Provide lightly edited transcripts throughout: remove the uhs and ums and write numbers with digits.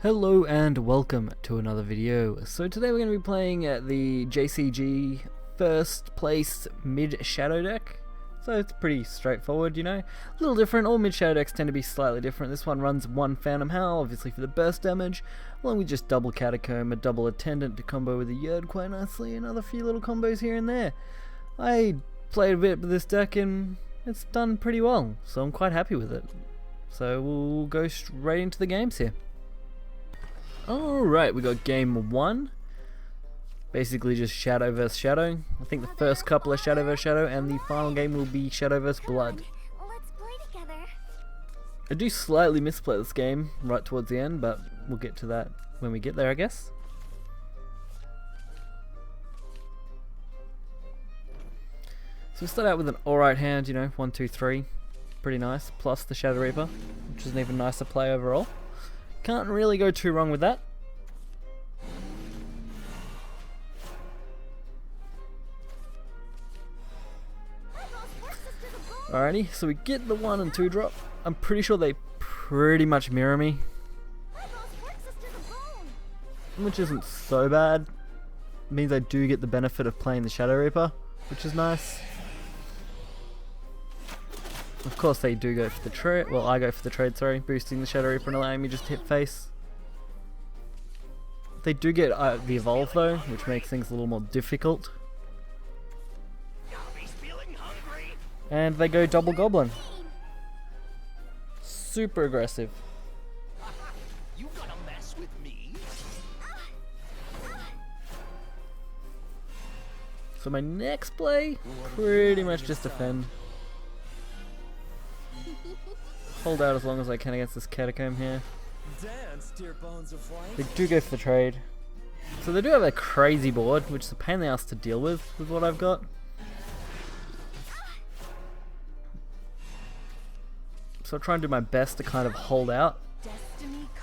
Hello and welcome to another video. So today we're going to be playing the JCG first place mid shadow deck. So it's pretty straightforward, you know. A little different. All mid shadow decks tend to be slightly different. This one runs one Phantom Howl, obviously for the burst damage, along with just double Catacomb, a double Attendant to combo with a Yerd quite nicely, and other few little combos here and there. I played a bit with this deck and it's done pretty well, so I'm quite happy with it. So we'll go straight into the games here. Alright, we got game 1. Basically just Shadow vs Shadow. I think the first couple are Shadow vs Shadow, and the final game will be Shadow vs Blood. Let's play together. I do slightly misplay this game right towards the end, but we'll get to that when we get there, I guess. So we start out with an alright hand, you know, 1, 2, 3. Pretty nice, plus the Shadow Reaper, which is an even nicer play overall. Can't really go too wrong with that. Alrighty, so we get the 1 and 2 drop. I'm pretty sure they pretty much mirror me, which isn't so bad. It means I do get the benefit of playing the Shadow Reaper, which is nice. Of course they do go for the trade, well I go for the trade, sorry, boosting the Shadow Reaper and allowing me just to hit face. They do get the evolve though, which makes things a little more difficult. And they go double Goblin. Super aggressive. You gonna mess with me? So my next play, pretty much just defend. Hold out as long as I can against this Catacomb here. They do go for the trade. So they do have a crazy board, which is a pain in the ass to deal with what I've got. So I'll try and do my best to kind of hold out.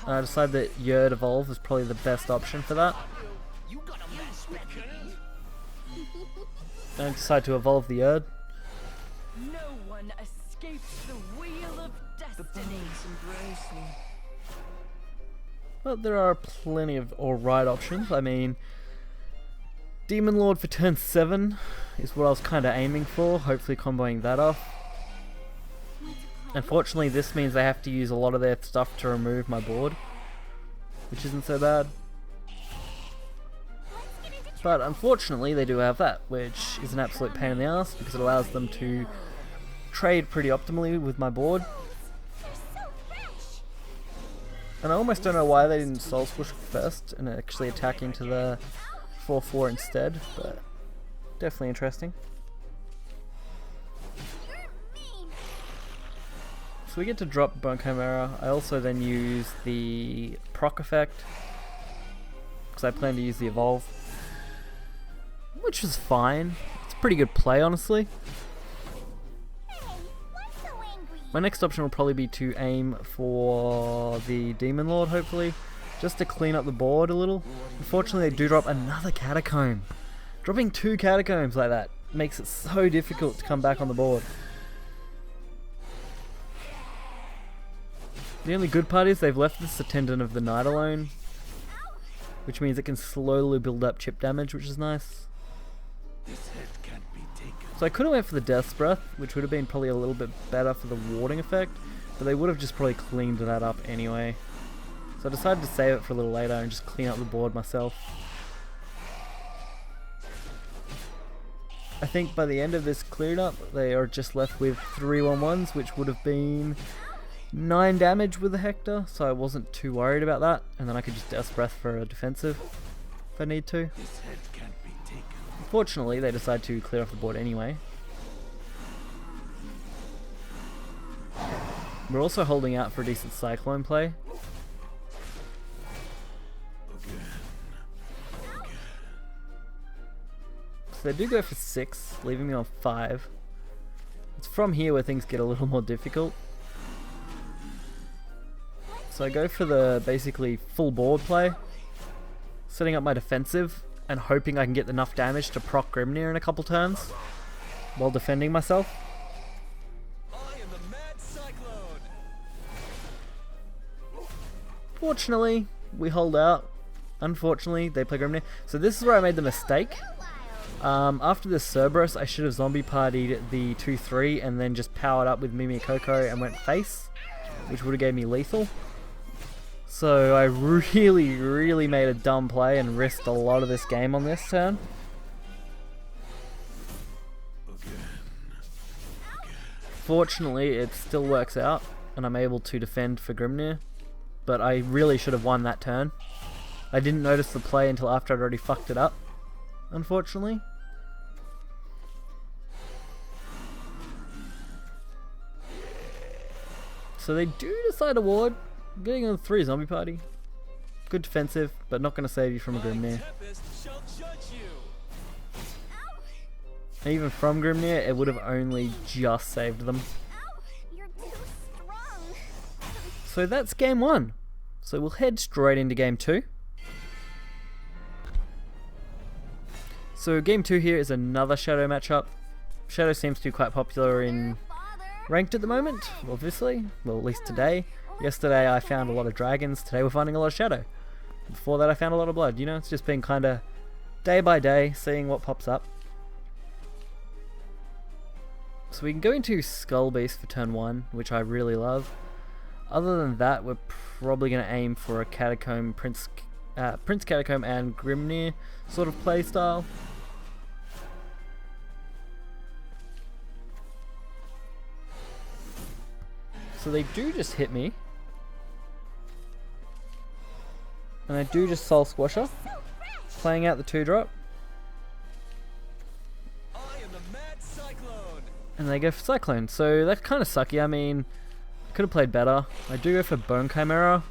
And I decided that Yerd Evolve is probably the best option for that. And I decided to evolve the Yerd. No one escapes the wheel of destiny. Well, there are plenty of alright options. I mean, Demon Lord for turn 7 is what I was kind of aiming for, hopefully comboing that off. Unfortunately, this means they have to use a lot of their stuff to remove my board, which isn't so bad. But unfortunately, they do have that, which is an absolute pain in the ass because it allows them to trade pretty optimally with my board. And I almost don't know why they didn't Soul Squish first and actually attack into the 4/4 instead, but definitely interesting. So we get to drop Bone Chimera. I also then use the proc effect because I plan to use the evolve, which is fine. It's a pretty good play, honestly. My next option will probably be to aim for the Demon Lord, hopefully, just to clean up the board a little. Unfortunately, they do drop another Catacomb. Dropping 2 Catacombs like that makes it so difficult to come back on the board. The only good part is they've left this Attendant of the Night alone, which means it can slowly build up chip damage, which is nice. So I could have went for the Death's Breath, which would have been probably a little bit better for the warding effect, but they would have just probably cleaned that up anyway. So I decided to save it for a little later and just clean up the board myself. I think by the end of this cleared up, they are just left with 3 1/1s, which would have been 9 damage with the Hector, so I wasn't too worried about that, and then I could just Death's Breath for a defensive if I need to. Unfortunately, they decide to clear off the board anyway. We're also holding out for a decent Cyclone play. So they do go for 6, leaving me on 5. It's from here where things get a little more difficult. So I go for the basically full board play, setting up my defensive and hoping I can get enough damage to proc Grimnir in a couple turns while defending myself. I am the Mad Cyclone. Fortunately, we hold out. Unfortunately, they play Grimnir. So this is where I made the mistake. After this Cerberus, I should have zombie partied the 2-3 and then just powered up with Mimi Coco and went face, which would have gave me lethal. So I really made a dumb play and risked a lot of this game on this turn. Fortunately, it still works out and I'm able to defend for Grimnir, but I really should have won that turn. I didn't notice the play until after I'd already fucked it up, unfortunately. So they do decide a ward, getting on 3 zombie party. Good defensive, but not going to save you from a Grimnir. And even from Grimnir, it would have only just saved them. So that's game 1. So we'll head straight into game 2. So game 2 here is another Shadow matchup. Shadow seems to be quite popular in ranked at the moment, obviously. Well, at least today. Yesterday I found a lot of dragons, today we're finding a lot of Shadow. Before that I found a lot of blood, you know, it's just been kind of day by day, seeing what pops up. So we can go into Skull Beast for turn 1, which I really love. Other than that, we're probably going to aim for a Catacomb, Prince Catacomb and Grimnir sort of play style. So they do just hit me. And I do just Soul Squasher, playing out the 2-drop. And they go for Cyclone, so that's kind of sucky. I mean, I could have played better. I do go for Bone Chimera,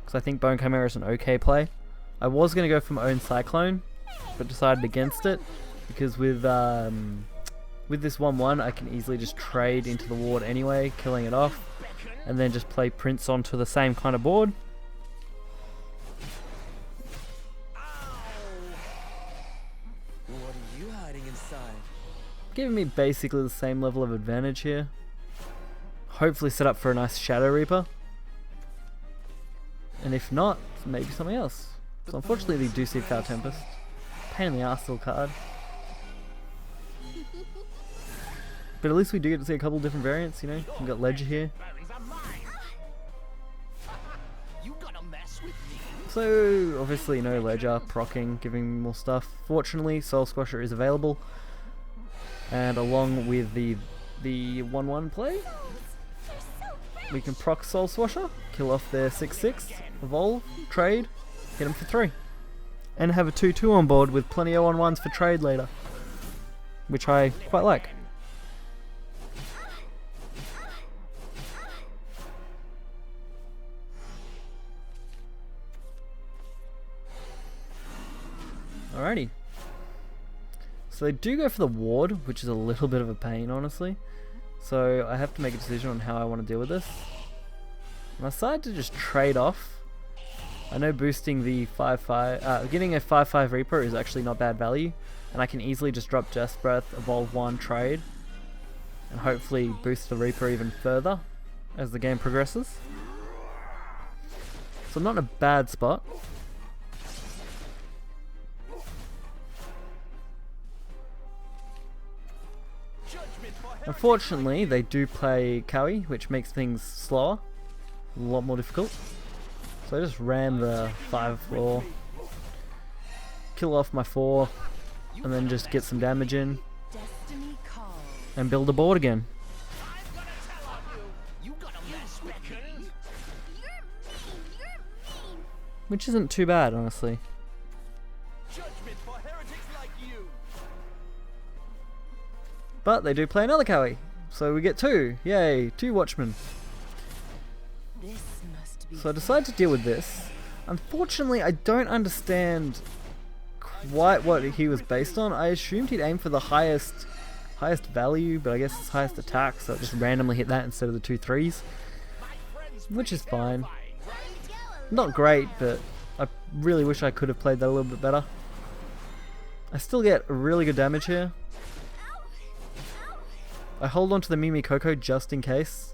because I think Bone Chimera is an okay play. I was going to go for my own Cyclone, but decided against it, because with this 1-1, I can easily just trade into the ward anyway, killing it off, and then just play Prince onto the same kind of board. Giving me basically the same level of advantage here. Hopefully set up for a nice Shadow Reaper. And if not, maybe something else. So unfortunately they do see Foul Tempest. Pain in the arse little card. But at least we do get to see a couple different variants, you know. We've got Ledger here. So obviously no Ledger, procking, giving more stuff. Fortunately Soul Squasher is available. And along with the 1-1 play, we can proc Soul Swasher, kill off their 6-6, evolve, trade, hit them for 3. And have a 2-2 on board with plenty of 1-1s for trade later, which I quite like. Alrighty. So they do go for the ward, which is a little bit of a pain, honestly. So I have to make a decision on how I want to deal with this. And I decided to just trade off. I know boosting the 5-5, getting a 5-5 Reaper is actually not bad value, and I can easily just drop Death Breath, evolve 1, trade, and hopefully boost the Reaper even further as the game progresses. So I'm not in a bad spot. Unfortunately, they do play Kawi, which makes things slower, a lot more difficult. So I just ram the 5-4, kill off my 4, and then just get some damage in, and build a board again. Which isn't too bad, honestly. But they do play another Kawi, so we get 2. Yay, 2 Watchmen. So I decided to deal with this. Unfortunately, I don't understand quite what he was based on. I assumed he'd aim for the highest value, but I guess it's highest attack, so it just randomly hit that instead of the 2 3s. Which is fine. Not great, but I really wish I could have played that a little bit better. I still get really good damage here. I hold on to the Mimi Coco just in case.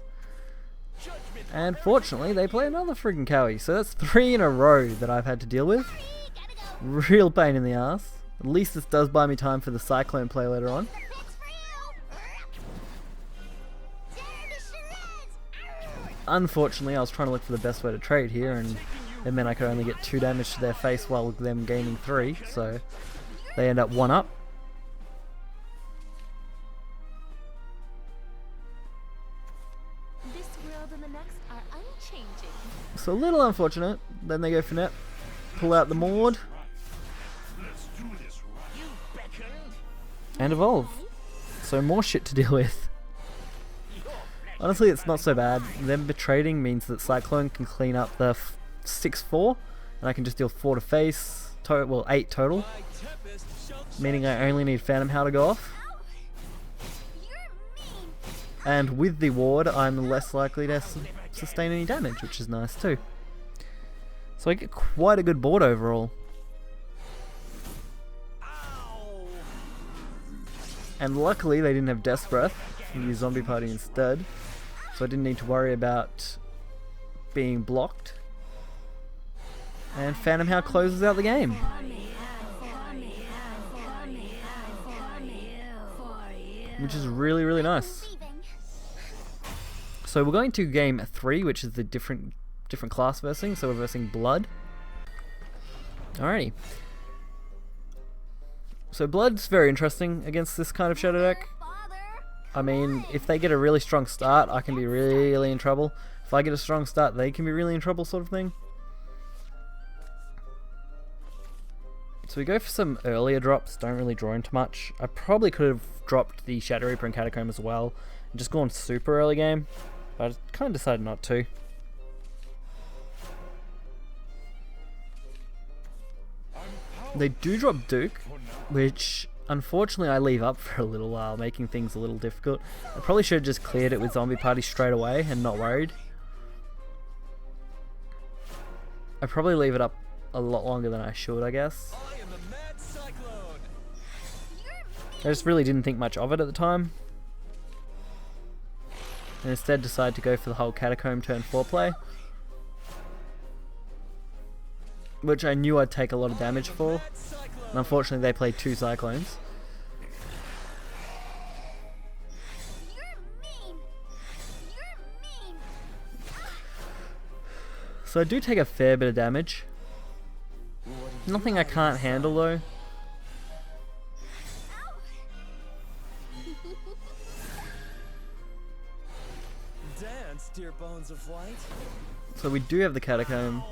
And fortunately, they play another friggin' Cowie. So that's 3 in a row that I've had to deal with. Real pain in the ass. At least this does buy me time for the Cyclone play later on. Unfortunately, I was trying to look for the best way to trade here, and it meant I could only get 2 damage to their face while them gaining 3. So they end up 1 up. This world and the next are unchanging. So a little unfortunate. Then they go for net, pull out the Maud, and evolve. So more shit to deal with. Honestly, it's not so bad. Them betraying means that Cyclone can clean up the 6-4, and I can just deal 4 to face, well 8 total, meaning I only need Phantom How to go off. And with the ward, I'm less likely to sustain any damage, which is nice too. So I get quite a good board overall. And luckily they didn't have Death's Breath, and used Zombie Party instead, so I didn't need to worry about being blocked. And Phantom How closes out the game. Which is really, really nice. So we're going to game 3, which is the different class versing. So we're versing Blood. Alrighty. So Blood's very interesting against this kind of Shadow deck. I mean, if they get a really strong start, I can be really in trouble. If I get a strong start, they can be really in trouble, sort of thing. So we go for some earlier drops, don't really draw into much. I probably could have dropped the Shadow Reaper and Catacomb as well, and just gone super early game, but I kind of decided not to. They do drop Duke, which unfortunately I leave up for a little while, making things a little difficult. I probably should have just cleared it with Zombie Party straight away and not worried. I probably leave it up a lot longer than I should, I guess. I just really didn't think much of it at the time, and instead decided to go for the whole Catacomb turn 4 play, which I knew I'd take a lot of damage for, and unfortunately they played 2 Cyclones. So I do take a fair bit of damage. Nothing I can't handle though. Dance, dear bones of light. So we do have the Catacomb.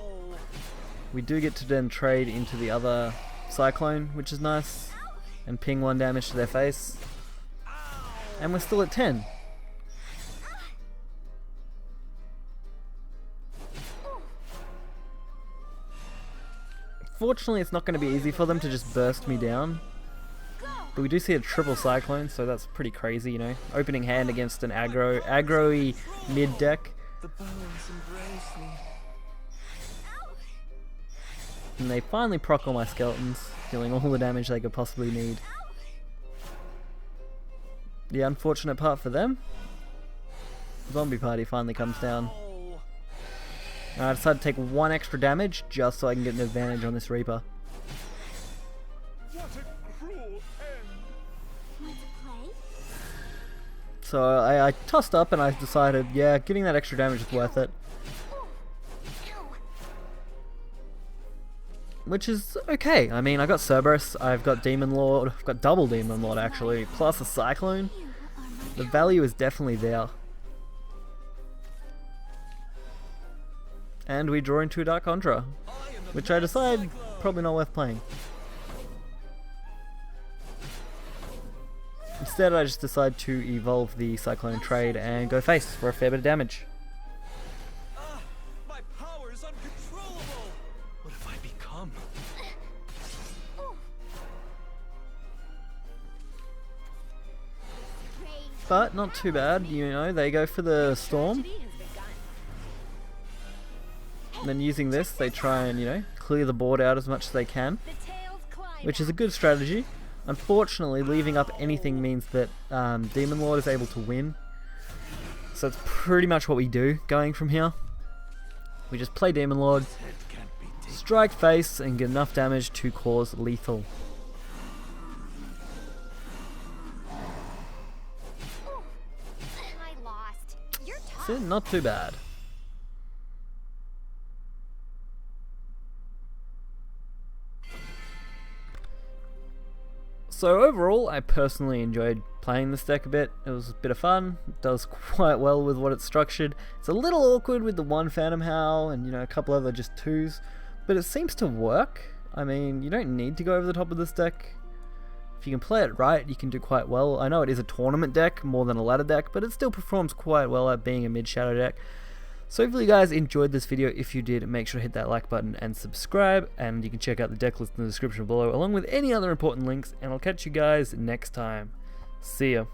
We do get to then trade into the other Cyclone, which is nice, and ping 1 damage to their face. And we're still at 10. Fortunately, it's not going to be easy for them to just burst me down. But we do see a triple Cyclone, so that's pretty crazy, you know. Opening hand against an aggro-y mid deck. And they finally proc all my skeletons, dealing all the damage they could possibly need. The unfortunate part for them, Zombie Party finally comes down. And I decided to take 1 extra damage just so I can get an advantage on this Reaper. What a cruel end. So I tossed up and I decided, yeah, getting that extra damage is worth it. Which is okay. I mean, I got Cerberus, I've got Demon Lord, I've got double Demon Lord actually, plus a Cyclone. The value is definitely there. And we draw into a Dark Contra, which I decide probably not worth playing. Instead, I just decide to evolve the Cyclone trade and go face for a fair bit of damage. My power is uncontrollable. What have I become? But not too bad, you know, they go for the Storm. And then using this, they try and, you know, clear the board out as much as they can, which is a good strategy. Unfortunately, leaving up anything means that Demon Lord is able to win. So that's pretty much what we do going from here. We just play Demon Lord, strike face, and get enough damage to cause lethal. I lost. You're tough. So not too bad. So overall, I personally enjoyed playing this deck a bit. It was a bit of fun. It does quite well with what it's structured. It's a little awkward with the one Phantom Howl and, you know, a couple other just 2s, but it seems to work. I mean, you don't need to go over the top of this deck. If you can play it right, you can do quite well. I know it is a tournament deck more than a ladder deck, but it still performs quite well at being a mid-shadow deck. So hopefully you guys enjoyed this video. If you did, make sure to hit that like button and subscribe, and you can check out the deck list in the description below along with any other important links, and I'll catch you guys next time. See ya.